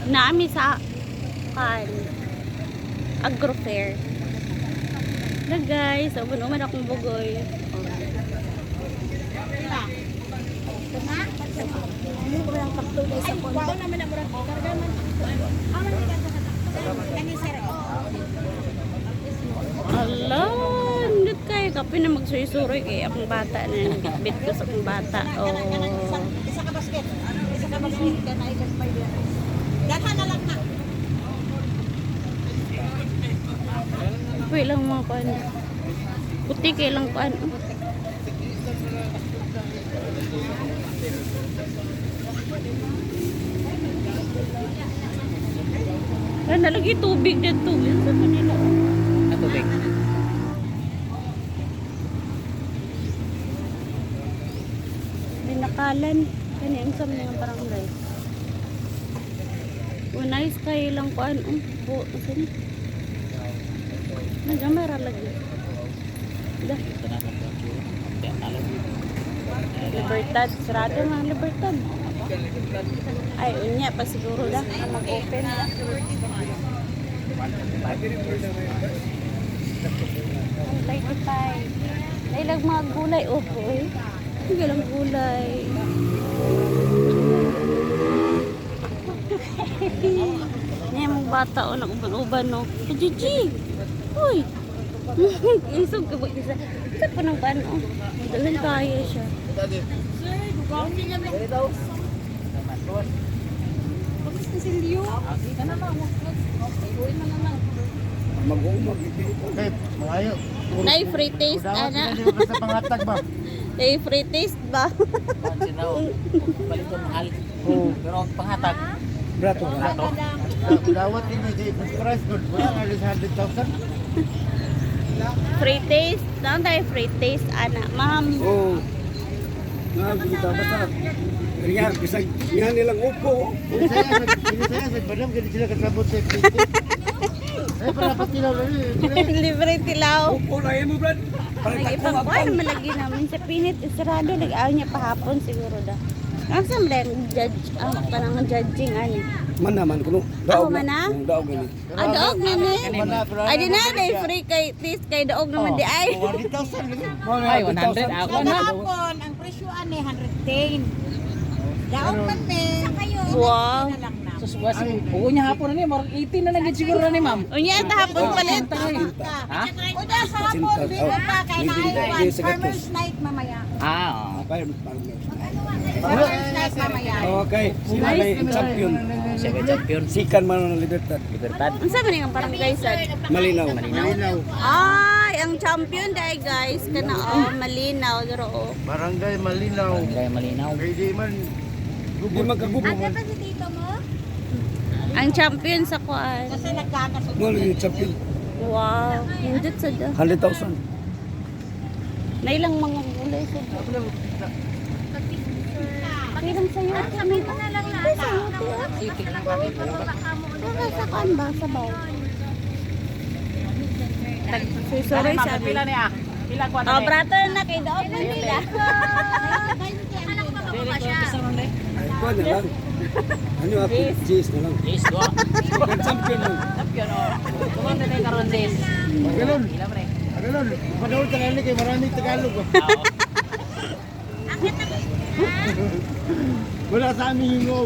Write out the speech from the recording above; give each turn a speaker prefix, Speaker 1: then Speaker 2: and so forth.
Speaker 1: Naami sa agro fair. Na guys, uman akong bugoy. Ala, hindi kayo kape na magsuy-suroy kay akong bata na bit ko sa akong bata. Oh.
Speaker 2: Isa ka basket ka na ikas pa yun. Data na lang na.
Speaker 1: Wait lang mga kuan. Puti kay lang kuan. Nalagi tubig dito. Sa kanila.
Speaker 3: Tubig.
Speaker 1: Dinakalan. Kani ang sa mga barangay. Nice kayo lang kuan. Po, sini. Nagamara lagi. Dah. Libertad. Sarado nga ang Libertad. Ay, unya pa siguro dah. Mag-open na. Ay, tay. Nailag mga gulay. Oh, boy. Hindi lang gulay. Niya mong bata o nakuban-uban no. Gigi! Uy! Isog ka ba isa? Isa pa ng ban o. Dalan kaya siya.
Speaker 3: Okay, maayo.
Speaker 1: Nay free taste ana.
Speaker 3: Basta pangatag ba?
Speaker 1: Nay free taste ba?
Speaker 3: Balik ko mahal. Pero ang panghatag.
Speaker 4: Brato.
Speaker 3: Dawat ini di price good. Wala nga 100,000.
Speaker 1: Free taste. Saan tayo free taste ana? Ma'am.
Speaker 4: Oh. Kita basta. Kaya bisa yan nilang upo.
Speaker 3: Ini saya sa badam gani sila kasabot sa PT. Ay para patilaw lang.
Speaker 1: Libre tilaw.
Speaker 4: Upo na mo, Brad.
Speaker 1: Nag-ipang kuan malagi namin sa pinit. Sarado nag-aw niya pahapon siguro da. Nasa mo judge panang judging ani.
Speaker 4: Man naman kuno.
Speaker 1: Ako man na?
Speaker 4: Daog gani.
Speaker 1: Daog na ni. Ay di na day free kay taste kay daog naman di ay.
Speaker 3: 100,000.
Speaker 4: Ay
Speaker 3: 100 ako
Speaker 2: Sa
Speaker 3: na.
Speaker 2: hapon, ang presyo ani 110. Daog man me. Sa kayo.
Speaker 1: Wow.
Speaker 2: Na lang na.
Speaker 3: Sa suwasi. Oo niya hapon na ni, marang 18 na lang siguro na ni ma'am.
Speaker 1: Unya tahapon palit.
Speaker 3: Ha?
Speaker 2: O da sa hapon, di ba pa kay naiwan. Farmer's night mamaya.
Speaker 3: Ah,
Speaker 2: Farmer's night mamaya.
Speaker 4: Okay, sila may champion.
Speaker 3: siya ba champion?
Speaker 4: Sikan man ng Libertad.
Speaker 3: Libertad.
Speaker 1: Unsa man nga parang guys?
Speaker 4: Malinaw.
Speaker 1: Ay, ang champion dai guys kana malinaw daro oh.
Speaker 5: Barangay Malinaw.
Speaker 3: Barangay Malinaw.
Speaker 5: Kay di man
Speaker 4: Di magkagubo man.
Speaker 2: Pa si tito mo?
Speaker 1: Ang champion sa kuan.
Speaker 2: Kasi nagkakasundo.
Speaker 4: Mo yung champion.
Speaker 1: Wow, hindot sa da.
Speaker 4: 100,000.
Speaker 1: Nailang mga gulay sa da. Ilang sayo kami na lang na. Sa kuan ba sa baw? Sorry sabi.
Speaker 3: Pila niya? Pila ko
Speaker 1: Oh, brother na kay daog na nila.
Speaker 4: Ay, kuha na lang. Ano ako? Cheese na lang.
Speaker 3: Yes, do.
Speaker 4: Ang champion lang.
Speaker 3: Champion oh. Kuman na karon des.
Speaker 5: Ganun.
Speaker 3: Pila pre?
Speaker 5: Ganun. Padawal Tagalog kay maraming Tagalog.
Speaker 3: Oo.
Speaker 5: Wala sa amin yung